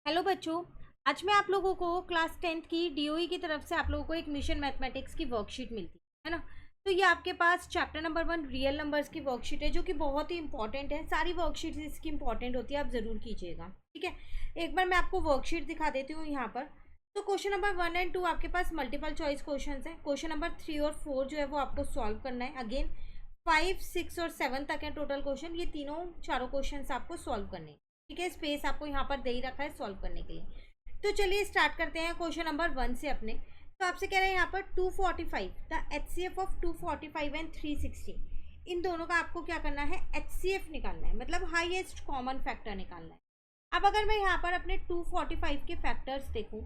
Hello बच्चों। आज मैं आप लोगों को क्लास 10th की डीओई की तरफ से आप लोगों को एक मिशन मैथमेटिक्स की वर्कशीट मिलती है ना। तो ये आपके पास चैप्टर नंबर 1 रियल नंबर्स की वर्कशीट है जो कि बहुत ही इंपॉर्टेंट है। सारी वर्कशीट्स इसकी इंपॉर्टेंट होती है, आप ज़रूर कीजिएगा। ठीक है, एक बार मैं आपको वर्कशीट दिखा देती हूँ यहाँ पर। तो क्वेश्चन नंबर 1 एंड 2 आपके पास मल्टीपल चॉइस क्वेश्चन है। क्वेश्चन नंबर 3 और 4 जो है वो आपको सॉल्व करना है। अगेन 5, 6 और 7 तक है टोटल क्वेश्चन। ये तीनों चारों क्वेश्चन आपको सॉल्व करने हैं। ठीक है, स्पेस आपको यहाँ पर दे ही रखा है सॉल्व करने के लिए। तो चलिए स्टार्ट करते हैं क्वेश्चन नंबर 1 से अपने। तो आपसे कह रहे हैं यहाँ पर 245 द HCF ऑफ 245 एंड 360, इन दोनों का आपको क्या करना है, HCF निकालना है, मतलब हाईएस्ट कॉमन फैक्टर निकालना है। अब अगर मैं यहाँ पर अपने 245 के फैक्टर्स देखूँ,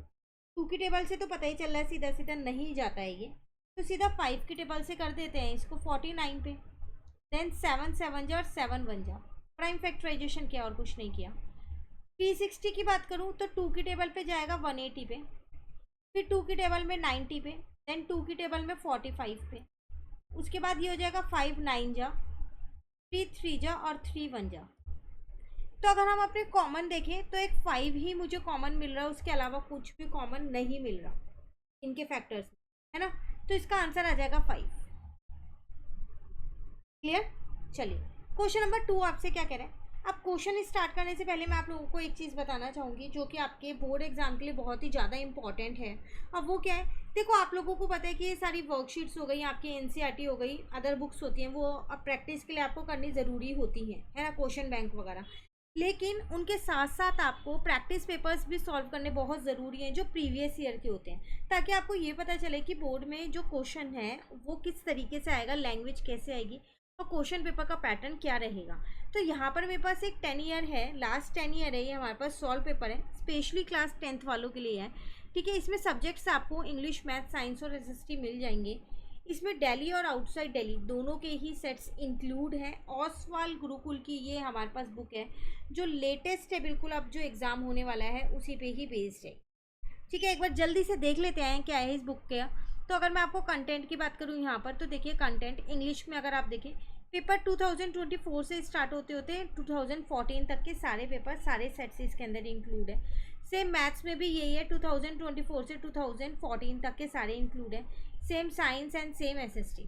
2 की टेबल से तो पता ही चल रहा है सीधा सीधा नहीं जाता है ये, तो सीधा 5 की टेबल से कर देते हैं इसको 49 पे। देन 7 7 जा और 7 1 जा, प्राइम फैक्टराइजेशन किया और कुछ नहीं किया। 360 की बात करूँ तो 2 की टेबल पे जाएगा 180 पे, फिर 2 की टेबल में 90 पे, देन 2 की टेबल में 45 पे। उसके बाद ये हो जाएगा 5 9 जा, 3 3 जा और 3 1 जा। तो अगर हम अपने कॉमन देखें तो एक 5 ही मुझे कॉमन मिल रहा है, उसके अलावा कुछ भी कॉमन नहीं मिल रहा इनके फैक्टर्स में, है ना। तो इसका आंसर आ जाएगा 5। क्लियर। चलिए क्वेश्चन नंबर 2 आपसे क्या कह रहे हैं। अब क्वेश्चन स्टार्ट करने से पहले मैं आप लोगों को एक चीज़ बताना चाहूँगी जो कि आपके बोर्ड एग्जाम के लिए बहुत ही ज़्यादा इंपॉर्टेंट है। अब वो क्या है, देखो आप लोगों को पता है कि ये सारी वर्कशीट्स हो गई, आपकी एनसीईआरटी हो गई, अदर बुक्स होती हैं, वो अब प्रैक्टिस के लिए आपको करनी ज़रूरी होती हैं, है ना, क्वेश्चन बैंक वगैरह। लेकिन उनके साथ साथ आपको प्रैक्टिस पेपर्स भी सॉल्व करने बहुत ज़रूरी हैं जो प्रीवियस ईयर के होते हैं, ताकि आपको ये पता चले कि बोर्ड में जो क्वेश्चन है वो किस तरीके से आएगा, लैंग्वेज कैसे आएगी और क्वेश्चन पेपर का पैटर्न क्या रहेगा। तो यहाँ पर मेरे पास एक 10 ईयर है, लास्ट 10 ईयर है, ये हमारे पास सॉल्व पेपर है, स्पेशली क्लास 10th वालों के लिए है। ठीक है, इसमें सब्जेक्ट्स आपको इंग्लिश, मैथ, साइंस और एसएसटी मिल जाएंगे। इसमें दिल्ली और आउटसाइड दिल्ली दोनों के ही सेट्स इंक्लूड हैं। ओसवाल गुरुकुल की ये हमारे पास बुक है जो लेटेस्ट है, बिल्कुल अब जो एग्ज़ाम होने वाला है उसी पे ही बेस्ड है। ठीक है, एक बार जल्दी से देख लेते हैं क्या है इस बुक का। तो अगर मैं आपको कंटेंट की बात करूँ यहाँ पर, तो देखिए कंटेंट इंग्लिश में अगर आप देखें, पेपर 2024 से स्टार्ट होते होते 2014 तक के सारे पेपर, सारे सेट्स इसके अंदर इंक्लूड है। सेम मैथ्स में भी यही है, 2024 से 2014 तक के सारे इंक्लूड है। Same science and same SST.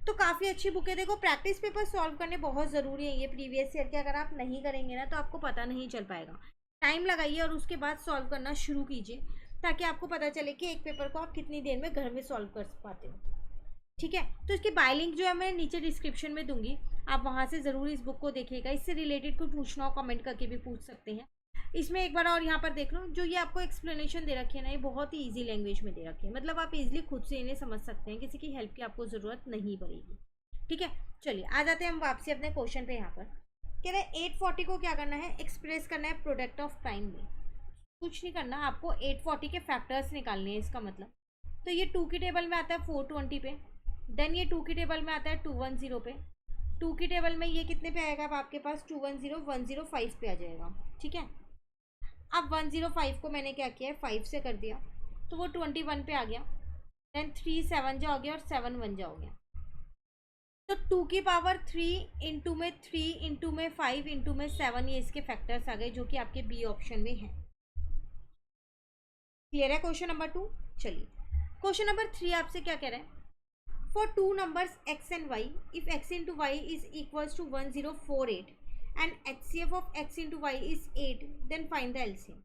तो काफ़ी अच्छी बुक है। देखो प्रैक्टिस पेपर सॉल्व करने बहुत ज़रूरी है, ये प्रीवियस ईयर के अगर आप नहीं करेंगे ना तो आपको पता नहीं चल पाएगा। टाइम लगाइए और उसके बाद सॉल्व करना शुरू कीजिए, ताकि आपको पता चले कि एक पेपर को आप कितनी देर में घर में सॉल्व कर पाते हो। ठीक है, तो इसकी बाय लिंक जो है मैं नीचे डिस्क्रिप्शन में दूंगी, आप वहाँ से ज़रूर इस बुक को देखिएगा। इससे रिलेटेड कुछ पूछना हो कमेंट करके भी पूछ सकते हैं। इसमें एक बार और यहाँ पर देख लो, जो ये आपको एक्सप्लेनेशन दे रखी है ना, ये बहुत ही ईजी लैंग्वेज में दे रखी है, मतलब आप इजीली खुद से इन्हें समझ सकते हैं, किसी की हेल्प की आपको ज़रूरत नहीं पड़ेगी। ठीक है, चलिए आ जाते हैं हम वापसी अपने क्वेश्चन पे। यहाँ पर कह रहे हैं 840 को क्या करना है, एक्सप्रेस करना है प्रोडक्ट ऑफ प्राइम में। कुछ नहीं करना, आपको 840 के फैक्टर्स निकालने हैं, इसका मतलब। तो ये 2 की टेबल में आता है 420 पे, देन ये 2 की टेबल में आता है 210 पे, 2 की टेबल में ये कितने पे आएगा, अब आपके पास 210 105 पे आ जाएगा। ठीक है, अब 105 को मैंने क्या किया है, 5 से कर दिया तो वो 21 पे आ गया। देन 3 7 जा हो गया और 7 1 जा हो गया। तो 2 की पावर 3 इंटू में 3 इंटू में 5 इंटू में 7, ये इसके फैक्टर्स आ गए जो कि आपके बी ऑप्शन में है। क्लियर है क्वेश्चन नंबर 2। चलिए क्वेश्चन नंबर 3 आपसे क्या कह रहा है, for two numbers x and y, if x into y is equals to 1048 and HCF of x into y is 8, then find the LCM।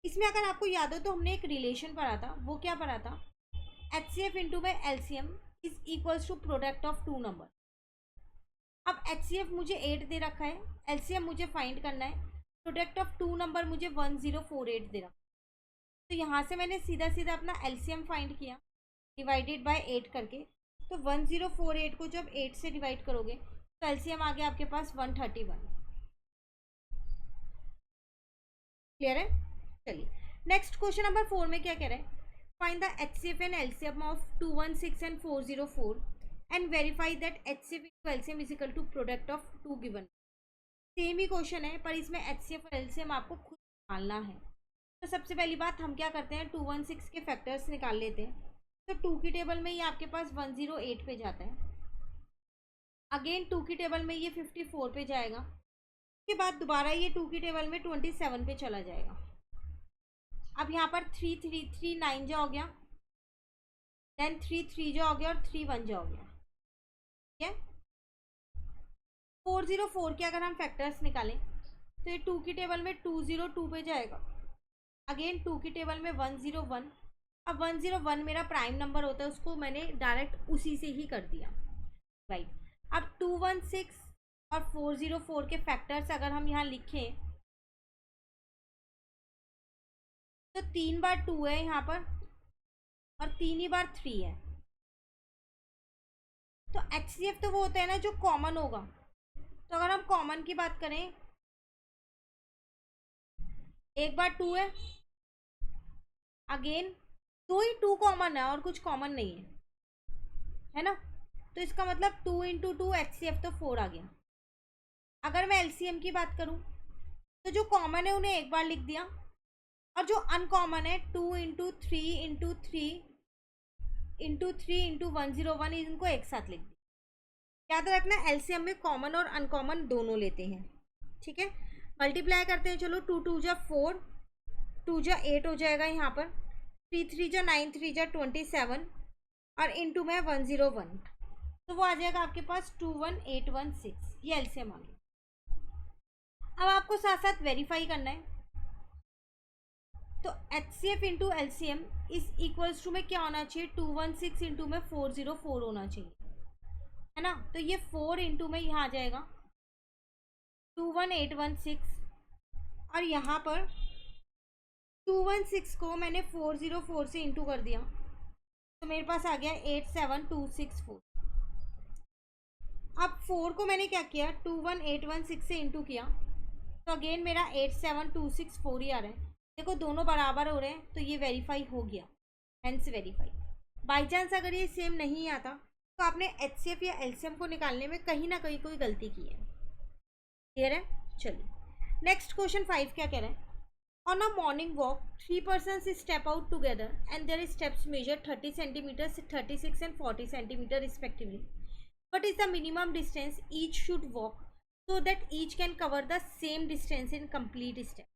इसमें अगर आपको याद हो तो हमने एक रिलेशन पढ़ा था, वो क्या पढ़ा था, HCF इंटू में LCM is equals to product of two number. अब HCF मुझे 8 दे रखा है, LCM मुझे फाइंड करना है, प्रोडक्ट ऑफ टू नंबर मुझे 1048 दे रखा है। तो यहाँ से मैंने सीधा सीधा अपना LCM फाइंड किया डिवाइडेड बाय 8 करके। तो 1048 को जब 8 से डिवाइड करोगे तो एलसीएम आ गया आपके पास 131। क्लियर है। चलिए नेक्स्ट क्वेश्चन नंबर 4 में क्या कह रहा है, find the HCF and LCM of 216 and 404 and verify that HCF into LCM is equal to product of two given. Same ही क्वेश्चन है पर इसमें एचसीएफ और एलसीएम आपको खुद निकालना है। तो सबसे पहली बात हम क्या करते हैं, 216 के फैक्टर्स निकाल लेते हैं। तो 2 की टेबल में ये आपके पास 108 पे जाता है, अगेन 2 की टेबल में ये 54 पे जाएगा, के बाद दोबारा ये 2 की टेबल में 27 पे चला जाएगा। अब यहाँ पर 3 3 3 9 जा हो गया, देन 3 3 जा हो गया और 3 1 जा हो गया। ठीक है, 404 के अगर हम फैक्टर्स निकालें तो ये 2 की टेबल में 202 पे जाएगा, अगेन 2 की टेबल में 101। अब 101 मेरा प्राइम नंबर होता है, उसको मैंने डायरेक्ट उसी से ही कर दिया, राइट। अब 216 और 404 के फैक्टर्स अगर हम यहाँ लिखें तो 3 बार 2 है यहाँ पर और 3 ही बार 3 है। तो HCF तो वो होता है ना जो कॉमन होगा। तो अगर हम कॉमन की बात करें, एक बार 2 है, अगेन 2 ही 2 कॉमन है और कुछ कॉमन नहीं है ना। तो इसका मतलब 2 इंटू 2 HCF तो 4 आ गया। अगर मैं LCM की बात करूं तो जो कॉमन है उन्हें एक बार लिख दिया और जो अनकॉमन है 2 इंटू 3 इंटू 3 इंटू 3 इंटू 101 इनको एक साथ लिख दिया। याद रखना LCM में कॉमन और अनकॉमन दोनों लेते हैं। ठीक है, मल्टीप्लाई करते हैं। चलो 2 2 जा 4, 2 जा 8 हो जाएगा यहाँ पर, 3 3 जा 9, 3 जा 27 और इंटू में 101, तो वो आ जाएगा आपके पास 21816। ये LCM आ गया। अब आपको साथ साथ वेरीफाई करना है। तो HCF into LCM is equals to में क्या होना चाहिए, 216 इंटू में 404 होना चाहिए, है ना। तो ये 4 इंटू में यहाँ आ जाएगा 21816 और यहाँ पर 216 को मैंने 404 से इंटू कर दिया तो मेरे पास आ गया 87264। अब 4 को मैंने क्या किया, 21816 से इंटू किया तो अगेन मेरा 87264 ही आ रहा है। देखो दोनों बराबर हो रहे हैं तो ये वेरीफाई हो गया, हेंस वेरीफाई। बाई चांस अगर ये सेम नहीं आता तो आपने HCF या LCM को निकालने में कहीं ना कहीं कोई गलती की है। क्लियर है। चलिए नेक्स्ट क्वेश्चन 5 क्या कह रहा है, on a morning walk 3 persons step out together and there steps measure 30 centimetre, 36 and 40 centimetre respectively, but is the minimum distance each should walk so that each can cover the same distance in complete step।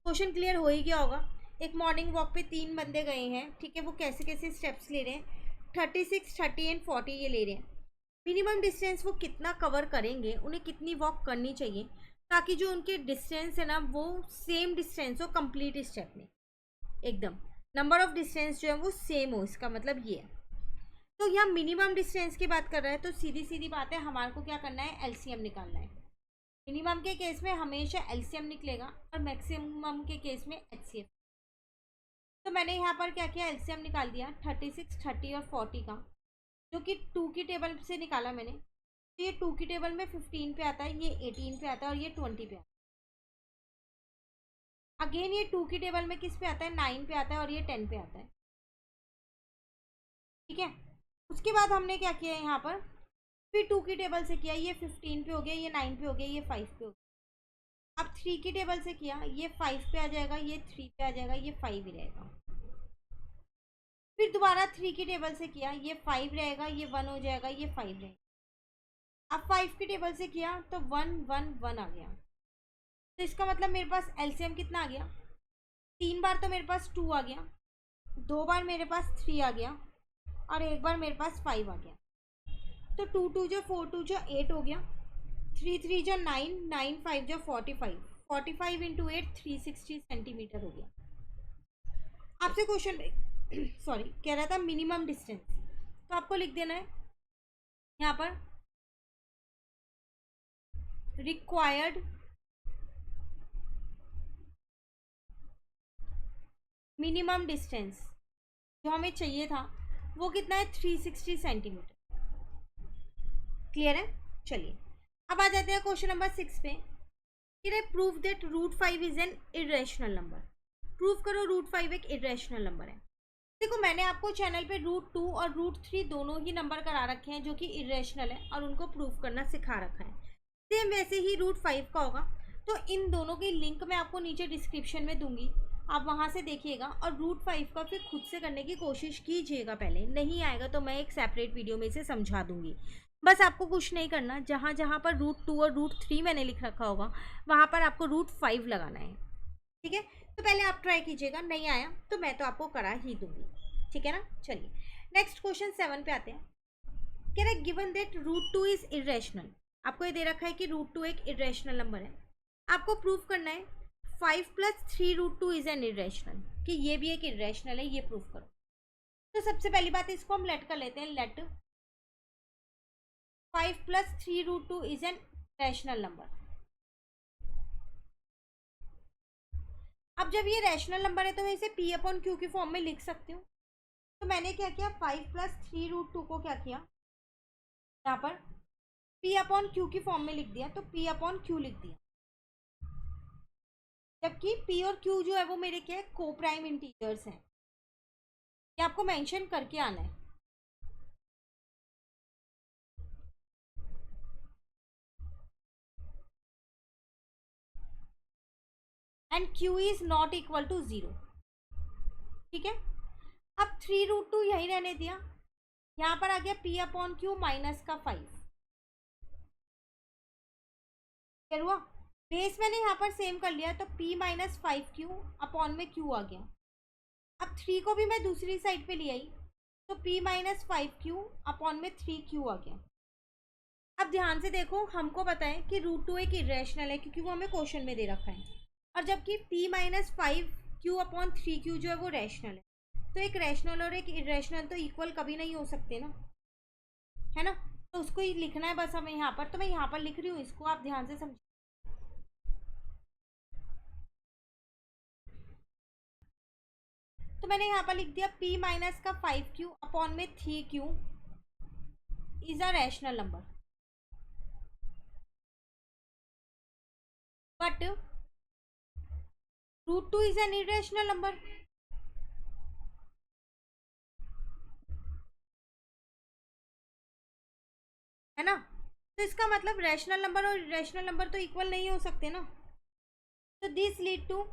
Question clear हो ही गया होगा। एक morning walk पे 3 बंदे गए हैं, ठीक है, वो कैसे कैसे स्टेप्स ले रहे हैं, 36, 30 एंड 40 ये ले रहे हैं। मिनिमम डिस्टेंस वो कितना कवर करेंगे, उन्हें कितनी वॉक करनी चाहिए ताकि जो उनके डिस्टेंस है ना वो सेम डिस्टेंस हो कंप्लीट स्टेप में, एकदम नंबर ऑफ डिस्टेंस जो है वो सेम हो, इसका मतलब ये है। तो यहाँ मिनिमम डिस्टेंस की बात कर रहा है तो सीधी सीधी बात है, हमारे को क्या करना है, LCM निकालना है। मिनिमम के केस में हमेशा LCM निकलेगा और मैक्सिमम के केस में HCF। तो मैंने यहाँ पर क्या किया, LCM निकाल दिया 36, 30 और 40 का, जो कि 2 की टेबल से निकाला मैंने। तो ये 2 की टेबल में 15 पे आता है, ये 18 पे आता है और ये 20 पे आता है। अगेन ये 2 की टेबल में किस पे आता है, 9 पे आता है और ये 10 पे आता है। ठीक है, उसके बाद हमने क्या किया यहाँ पर, फिर 2 की टेबल से किया, ये 15 पे हो गया, ये 9 पे हो गया, ये 5 पे हो गया। अब 3 की टेबल से किया, ये 5 पे आ जाएगा, ये 3 पे आ जाएगा, ये 5 ही रहेगा। फिर दोबारा 3 की टेबल से किया, ये 5 रहेगा, ये 1 हो जाएगा, ये 5 रहेगा। अब 5 की टेबल से किया तो 1 1 1 आ गया। तो इसका मतलब मेरे पास LCM कितना आ गया, 3 बार तो मेरे पास 2 आ गया, 2 बार मेरे पास 3 आ गया और एक बार मेरे पास 5 आ गया। तो 2 2 जो 4 2 जो 8 हो गया, 3 3 जो 9, 9 5 जो 45, 45 इंटू 8 360 सेंटीमीटर हो गया। आपसे क्वेश्चन सॉरी कह रहा था मिनिमम डिस्टेंस, तो आपको लिख देना है यहाँ पर रिक्वायर्ड मिनिमम डिस्टेंस जो हमें चाहिए था वो कितना है, 360 सेंटीमीटर। क्लियर है। चलिए अब आ जाते हैं क्वेश्चन नंबर 6 पे। Prove that √5 is an irrational number. Prove करो √5 एक इरेशनल नंबर है। देखो मैंने आपको चैनल पे √2 और √3 दोनों ही नंबर करा रखे हैं जो कि इरेशनल है और उनको प्रूव करना सिखा रखा है। सेम वैसे ही √5 का होगा। तो इन दोनों की लिंक मैं आपको नीचे डिस्क्रिप्शन में दूंगी, आप वहाँ से देखिएगा और √5 का फिर खुद से करने की कोशिश कीजिएगा। पहले नहीं आएगा तो मैं एक सेपरेट वीडियो में इसे समझा दूंगी। बस आपको कुछ नहीं करना, जहाँ जहाँ पर √2 और √3 मैंने लिख रखा होगा वहाँ पर आपको √5 लगाना है। ठीक है, तो पहले आप ट्राई कीजिएगा, नहीं आया तो मैं तो आपको करा ही दूंगी। ठीक है ना। चलिए नेक्स्ट क्वेश्चन 7 पे आते हैं। कह रहा है गिवन दैट √2 इज इरेशनल। आपको ये दे रखा है कि √2 एक इरेशनल नंबर है। आपको प्रूफ करना है 5 + 3√2 इज एन इरेशनल, कि ये भी एक इरेशनल है, ये प्रूफ करो। तो सबसे पहली बात इसको हम लेट कर लेते हैं, let 5 + 3√2 is an rational number. अब जब ये रैशनल नंबर है तो मैं इसे P/Q की फॉर्म में लिख सकती हूँ। तो मैंने क्या किया, 5 + 3√2 को क्या किया, यहाँ पर P/Q की फॉर्म में लिख दिया, तो P/Q लिख दिया। जबकि P और Q जो है वो मेरे क्या है, को प्राइम इंटीजर्स हैं। ये आपको मेंशन करके आना है। And Q is not equal to 0। ठीक है, अब 3√2 यही रहने दिया, यहाँ पर आ गया P/Q -5। क्या हुआ, बेस मैंने यहाँ पर सेम कर लिया, तो P -5Q अपॉन में Q आ गया। अब 3 को भी मैं दूसरी साइड पे ले आई, तो P -5Q अपॉन में 3Q आ गया। अब ध्यान से देखो, हमको पता है कि √2 एक इरेशनल है क्योंकि वो हमें क्वेश्चन में दे रखा है, और जबकि P -5Q अपॉन 3Q जो है वो रैशनल है। तो एक रैशनल और एक इरेशनल तो इक्वल कभी नहीं हो सकते ना, है ना। तो उसको ही लिखना है बस हमें यहाँ पर, तो मैं यहाँ पर लिख रही हूँ, इसको आप ध्यान से समझिए। तो मैंने यहाँ पर लिख दिया P -5Q अपॉन में 3Q is a rational number, but √2 is an irrational number. है ना, तो इसका मतलब रैशनल नंबर और इरेशनल नंबर तो इक्वल नहीं हो सकते ना। तो this lead to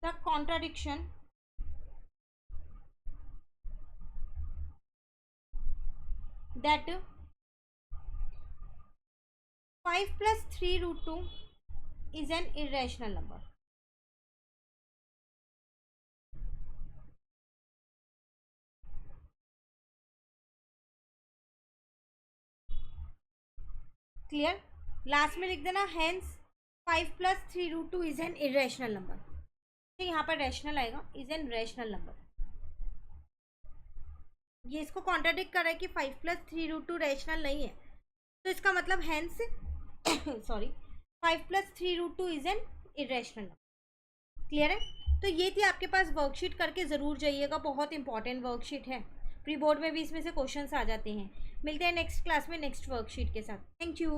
the contradiction that 5 + 3√2 is an irrational number। Clear, last में लिख देना hence 5 + 3√2 is an irrational number. तो यहाँ पर रैशनल आएगा, इज एन रैशनल नंबर। ये इसको कॉन्ट्राडिक्ट कर रहा है कि 5 + 3√2 रैशनल नहीं है, तो इसका मतलब hence sorry 5 + 3√2 is an irrational number. Clear है, तो ये थी आपके पास वर्कशीट, करके ज़रूर जाइएगा, बहुत इंपॉर्टेंट वर्कशीट है। प्री बोर्ड में भी इसमें से क्वेश्चंस आ जाते हैं। मिलते हैं नेक्स्ट क्लास में नेक्स्ट वर्कशीट के साथ। Thank you.